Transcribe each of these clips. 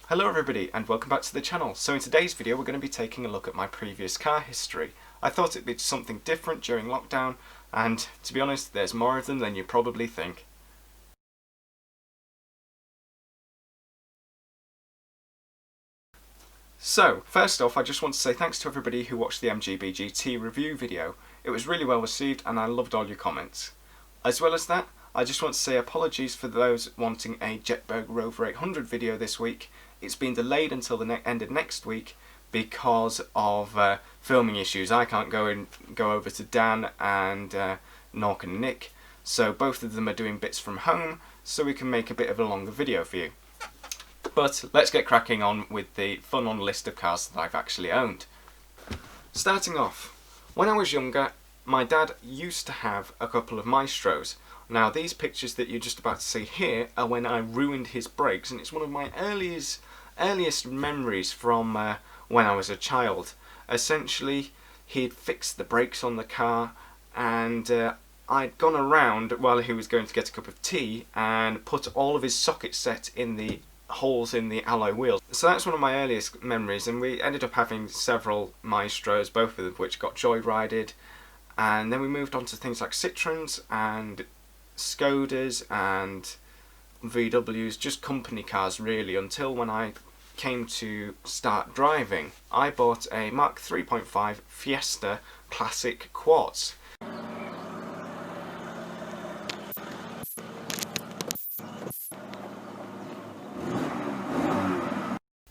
Hello everybody and welcome back to the channel. So in today's video we're going to be taking a look at my previous car history. I thought it'd be something different during lockdown, and to be honest there's more of them than you probably think. So first off, I just want to say thanks to everybody who watched the MGB-GT review video. It was really well received and I loved all your comments. As well as that, I just want to say apologies for those wanting a Jetberg Rover 800 video this week. It's been delayed until the end of next week because of filming issues. I can't go over to Dan and Nork and Nick, so both of them are doing bits from home, so we can make a bit of a longer video for you. But let's get cracking on with the fun on list of cars that I've actually owned. Starting off, when I was younger, my dad used to have a couple of Maestros. Now these pictures that you're just about to see here are when I ruined his brakes, and it's one of my earliest memories from when I was a child. Essentially, he'd fixed the brakes on the car, and I'd gone around while he was going to get a cup of tea and put all of his socket set in the holes in the alloy wheels. So that's one of my earliest memories, and we ended up having several Maestros, both of which got joyrided, and then we moved on to things like Citroens and Skodas and VWs, just company cars really, until when I came to start driving. I bought a Mark 3.5 Fiesta Classic Quartz.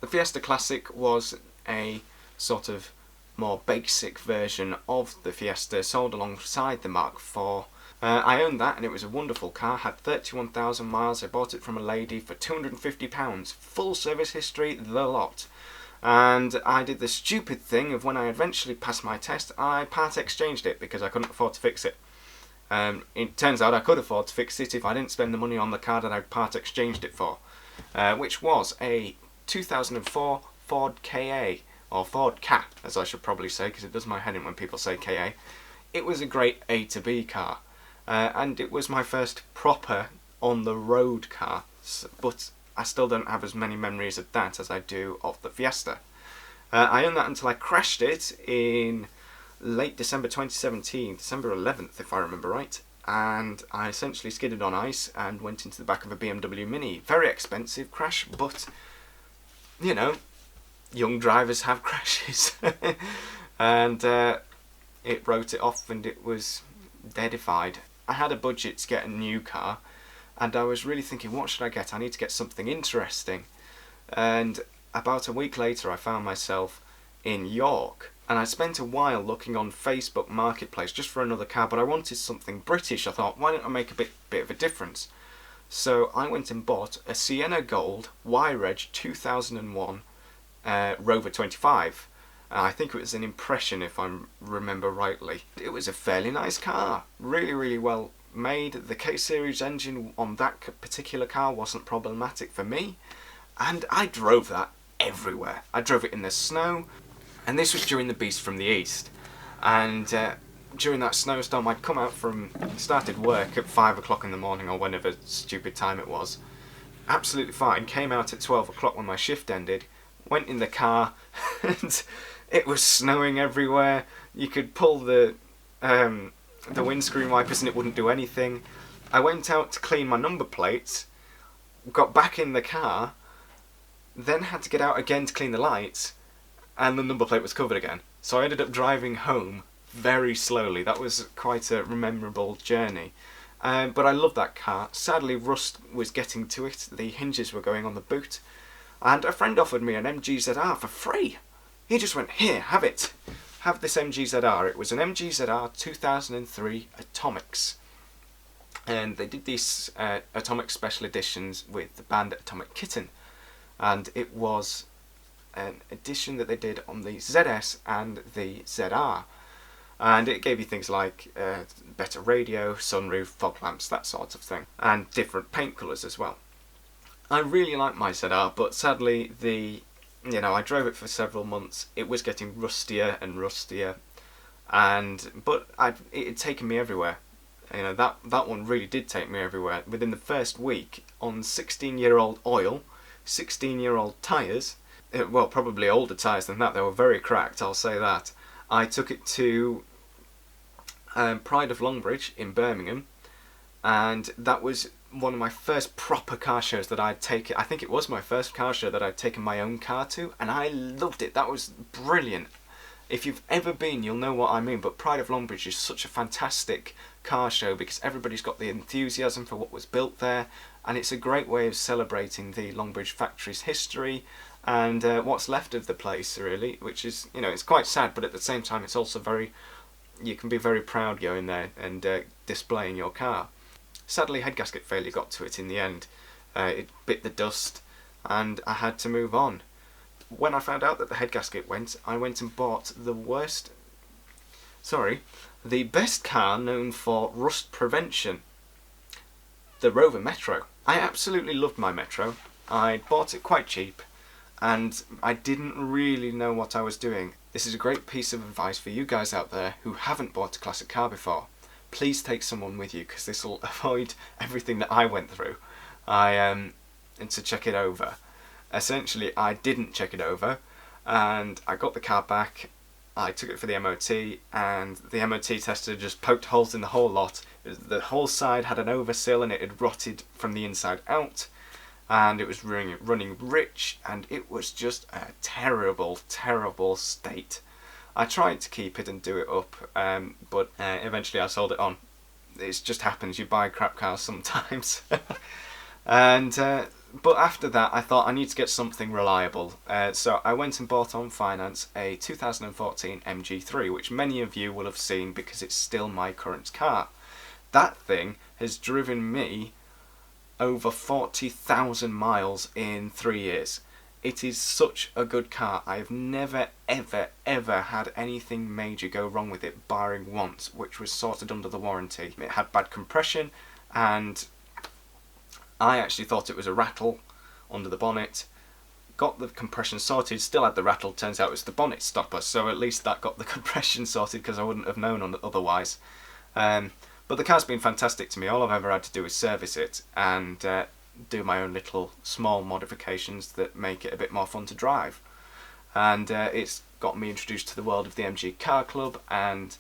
The Fiesta Classic was a sort of more basic version of the Fiesta, sold alongside the Mark IV. I owned that and it was a wonderful car, had 31,000 miles, I bought it from a lady for £250, full service history, the lot. And I did the stupid thing of when I eventually passed my test, I part exchanged it because I couldn't afford to fix it. It turns out I could afford to fix it if I didn't spend the money on the car that I'd part exchanged it for, which was a 2004 Ford Ka, or Ford Ka as I should probably say, because it does my head in when people say Ka. It was a great A to B car. And it was my first proper on-the-road car, but I still don't have as many memories of that as I do of the Fiesta. I owned that until I crashed it in late December 2017, December 11th if I remember right, and I essentially skidded on ice and went into the back of a BMW Mini. Very expensive crash, but, you know, young drivers have crashes. And it wrote it off and it was deadified. I had a budget to get a new car, and I was really thinking, what should I get? I need to get something interesting. And about a week later I found myself in York, and I spent a while looking on Facebook Marketplace just for another car, but I wanted something British. I thought, why don't I make a bit of a difference? So I went and bought a Sienna Gold Y-Reg 2001 Rover 25. I think it was an Impression if I remember rightly. It was a fairly nice car, really well made. The K-Series engine on that particular car wasn't problematic for me, and I drove that everywhere. I drove it in the snow, and this was during the Beast from the East. And during that snowstorm I'd come out started work at 5 o'clock in the morning or whenever stupid time it was. Absolutely fine, came out at 12 o'clock when my shift ended, went in the car, and it was snowing everywhere. You could pull the windscreen wipers and it wouldn't do anything. I went out to clean my number plates, got back in the car, then had to get out again to clean the lights, and the number plate was covered again. So I ended up driving home very slowly. That was quite a memorable journey. But I loved that car. Sadly, rust was getting to it. The hinges were going on the boot. And a friend offered me an MGZR for free. He just went, here, have it. Have this MGZR. It was an MGZR 2003 Atomics. And they did these Atomic special editions with the band Atomic Kitten. And it was an edition that they did on the ZS and the ZR. And it gave you things like better radio, sunroof, fog lamps, that sort of thing. And different paint colours as well. I really like my ZR, but sadly I drove it for several months. It was getting rustier and rustier, but it had taken me everywhere. That one really did take me everywhere. Within the first week, on 16-year-old oil, 16-year-old tyres, well, probably older tyres than that, they were very cracked, I'll say that. I took it to Pride of Longbridge in Birmingham, and that was one of my first proper car shows that I'd taken. I think it was my first car show that I'd taken my own car to, and I loved it. That was brilliant. If you've ever been, you'll know what I mean, but Pride of Longbridge is such a fantastic car show because everybody's got the enthusiasm for what was built there, and it's a great way of celebrating the Longbridge factory's history and what's left of the place, really, which is, it's quite sad, but at the same time it's also you can be very proud going there and displaying your car. Sadly, head gasket failure got to it in the end. It bit the dust and I had to move on. When I found out that the head gasket went, I went and bought the best car known for rust prevention, the Rover Metro. I absolutely loved my Metro. I bought it quite cheap and I didn't really know what I was doing. This is a great piece of advice for you guys out there who haven't bought a classic car before. Please take someone with you because this will avoid everything that I went through. And to check it over. Essentially, I didn't check it over, and I got the car back. I took it for the MOT, and the MOT tester just poked holes in the whole lot. The whole side had an oversill, and it had rotted from the inside out, and it was running rich, and it was just a terrible, terrible state. I tried to keep it and do it up, but eventually I sold it on. It just happens, you buy crap cars sometimes. But after that I thought I need to get something reliable. So I went and bought on finance a 2014 MG3, which many of you will have seen because it's still my current car. That thing has driven me over 40,000 miles in 3 years. It is such a good car. I've never ever had anything major go wrong with it, barring once, which was sorted under the warranty. It had bad compression, and I actually thought it was a rattle under the bonnet. Got the compression sorted, still had the rattle, turns out it was the bonnet stopper, so at least that got the compression sorted because I wouldn't have known otherwise. But the car's been fantastic to me. All I've ever had to do is service it and do my own little small modifications that make it a bit more fun to drive. And it's got me introduced to the world of the MG Car Club and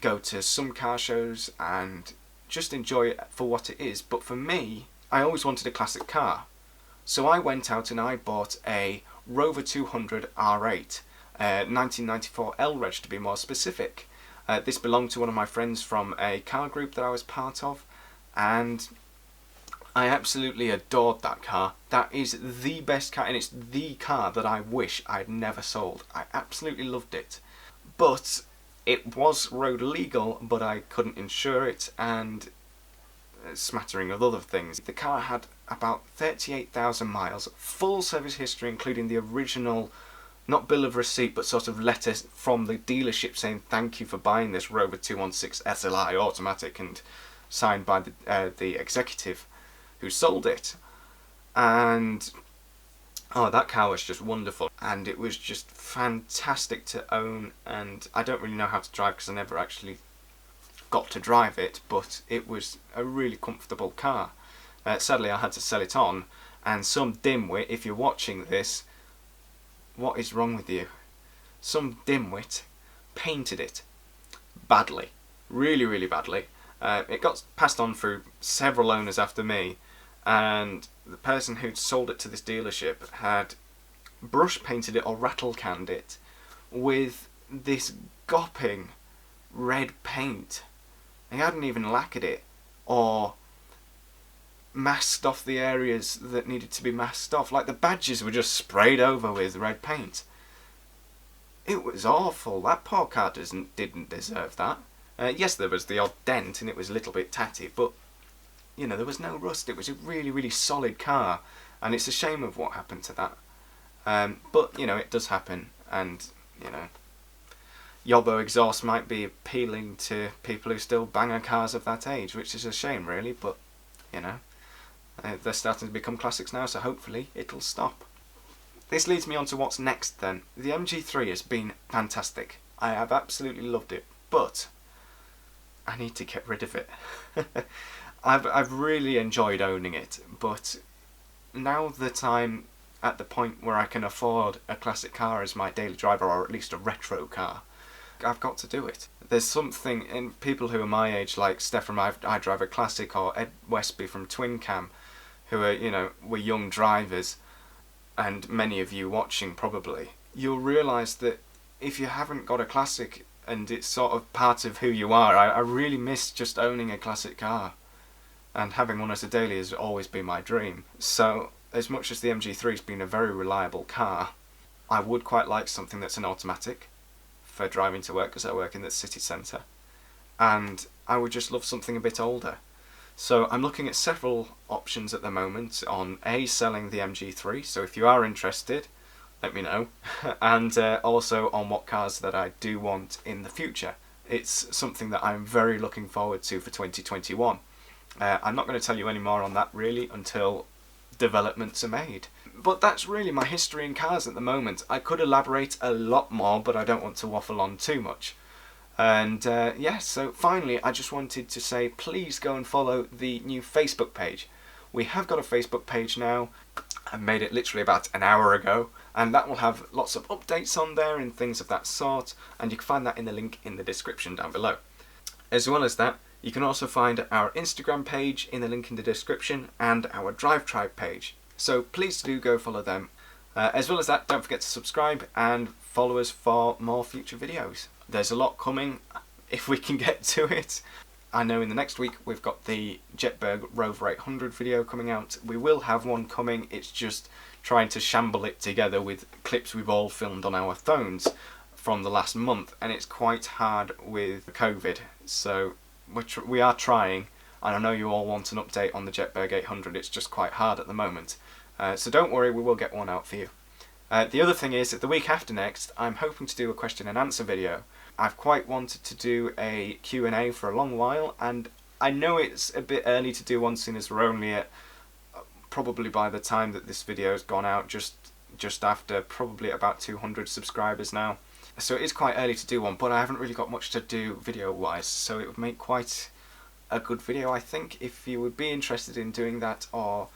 go to some car shows and just enjoy it for what it is. But for me, I always wanted a classic car, so I went out and I bought a Rover 200 R8, 1994 L-Reg to be more specific. This belonged to one of my friends from a car group that I was part of, and I absolutely adored that car. That is the best car, and it's the car that I wish I'd never sold. I absolutely loved it, but it was road legal, but I couldn't insure it, and a smattering of other things. The car had about 38,000 miles, full service history, including the original, not bill of receipt, but sort of letter from the dealership saying thank you for buying this Rover 216 SLI automatic, and signed by the executive who sold it. And oh, that car was just wonderful, and it was just fantastic to own. And I don't really know how to drive because I never actually got to drive it, but it was a really comfortable car. Sadly, I had to sell it on, and some dimwit, if you're watching this, what is wrong with you? Some dimwit painted it badly, really, really badly. It got passed on through several owners after me, and the person who'd sold it to this dealership had brush painted it or rattle canned it with this gopping red paint. He hadn't even lacquered it or masked off the areas that needed to be masked off. Like, the badges were just sprayed over with red paint. It was awful. That poor car didn't deserve that. Yes, there was the odd dent and it was a little bit tatty, but you know, there was no rust. It was a really, really solid car, and it's a shame of what happened to that. But you know, it does happen, and you know, Yobbo exhaust might be appealing to people who still bang on cars of that age, which is a shame, really. But you know, they're starting to become classics now, so hopefully it'll stop. This leads me on to what's next then. The MG3 has been fantastic. I have absolutely loved it, but I need to get rid of it. I've really enjoyed owning it, but now that I'm at the point where I can afford a classic car as my daily driver, or at least a retro car, I've got to do it. There's something in people who are my age, like Steph from I Drive a Classic, or Ed Westby from Twin Cam, who are, you know, were young drivers, and many of you watching probably, you'll realise that if you haven't got a classic and it's sort of part of who you are, I really miss just owning a classic car. And having one as a daily has always been my dream. So, as much as the MG3's been a very reliable car, I would quite like something that's an automatic for driving to work, because I work in the city centre. And I would just love something a bit older. So I'm looking at several options at the moment on selling the MG3, so if you are interested, let me know, and also on what cars that I do want in the future. It's something that I'm very looking forward to for 2021. I'm not going to tell you any more on that really until developments are made. But that's really my history in cars at the moment. I could elaborate a lot more, but I don't want to waffle on too much. And yeah, so finally I just wanted to say please go and follow the new Facebook page. We have got a Facebook page now. I made it literally about an hour ago, and that will have lots of updates on there and things of that sort, and you can find that in the link in the description down below. As well as that, you can also find our Instagram page in the link in the description, and our Drive Tribe page. So please do go follow them. As well as that, don't forget to subscribe and follow us for more future videos. There's a lot coming, if we can get to it. I know in the next week we've got the Jetberg Rover 800 video coming out. We will have one coming, it's just trying to shamble it together with clips we've all filmed on our phones from the last month, and it's quite hard with COVID. So we are trying, and I know you all want an update on the Jetberg 800, it's just quite hard at the moment. So don't worry, we will get one out for you. The other thing is that the week after next, I'm hoping to do a question and answer video. I've quite wanted to do a Q&A for a long while, and I know it's a bit early to do one, seeing as we're only at, probably by the time that this video has gone out, just after probably about 200 subscribers now. So it is quite early to do one, but I haven't really got much to do video wise, so it would make quite a good video I think. If you would be interested in doing that, or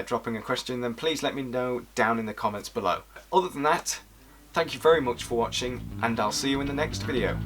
dropping a question, then please let me know down in the comments below. Other than that, thank you very much for watching, and I'll see you in the next video.